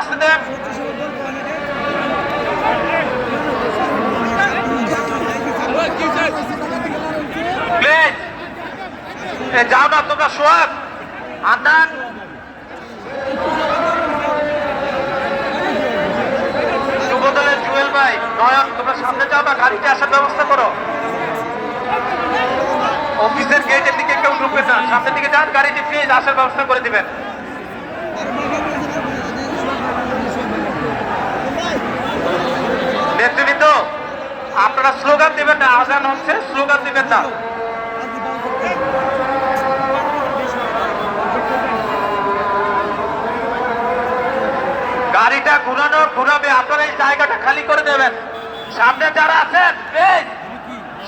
আসতে দেন। প্লিজ যাও না তোমরা, সোহাগ, আন্দান, যুবদলের জুয়েল ভাই, নয়ন, তোমরা সামনে যাও না, গাড়িতে আসার ব্যবস্থা করো। অফিসের গেটের দিকে কেউ ঢুকবে না, সামনের দিকে যান, গাড়িটি প্লিজ আসার ব্যবস্থা করে দিবেন। নেতৃবৃন্দ, আপনারা স্লোগান দিবেন না, আজান হচ্ছে, স্লোগান দিবেন না। গাড়িটা ঘুরাবে, আপনারা এই জায়গাটা খালি করে দেবেন। সামনে যারা আছেন, প্লিজ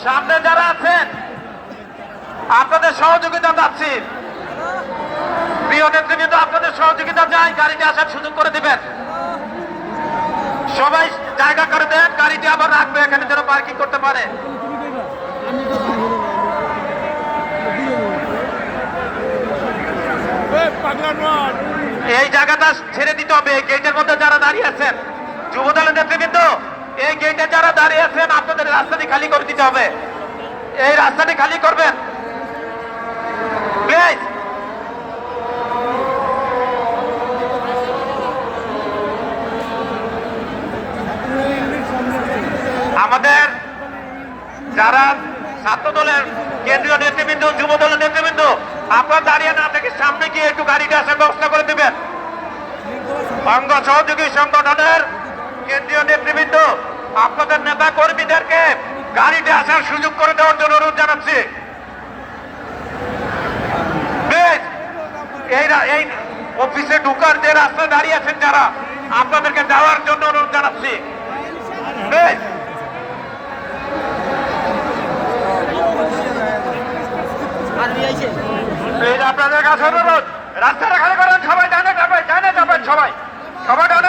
সামনে যারা আছেন, আপনাদের সহযোগিতা চাচ্ছি। প্রিয় নেতৃবৃন্দ, আপনাদের সহযোগিতা চাই, গাড়িতে আসার সুযোগ করে দিবেন। সবাই জায়গা করে দেন, গাড়িটি আবার রাখবে এখানে যেন পার্কিং করতে পারে। এই জায়গাটা ছেড়ে দিতে হবে। এই গেটের মধ্যে যারা দাঁড়িয়ে আছেন, যুবদলের নেতৃবৃন্দ, এই গেটে যারা দাঁড়িয়ে আছেন, আপনাদের রাস্তাটি খালি করে দিতে হবে। এই রাস্তাটি খালি করবেন প্লিজ। আমাদের যারা ছাত্র দলের কেন্দ্রীয় নেতৃবৃন্দ, যুব দলের নেতৃবৃন্দ, আপনারা দাঁড়িয়ে না থেকে সামনে গিয়ে একটু গাড়িটা আসার ব্যবস্থা করে দেবেন। অঙ্গ সহযোগী সংগঠনের কেন্দ্রীয় নেতৃবৃন্দ, আপনাদের নেতা কর্মীদেরকে গাড়িতে আসার সুযোগ করে দেওয়ার জন্য অনুরোধ জানাচ্ছি। এই অফিসে ঢুকার যে রাস্তায় দাঁড়িয়ে আছেন যারা, আপনাদেরকে যাওয়ার জন্য অনুরোধ জানাচ্ছি। আপনাদের কাছে অনুরোধ, রাস্তাটা খালি করেন, সবাই ডানে যাবেন, সবাই সবাই ডানে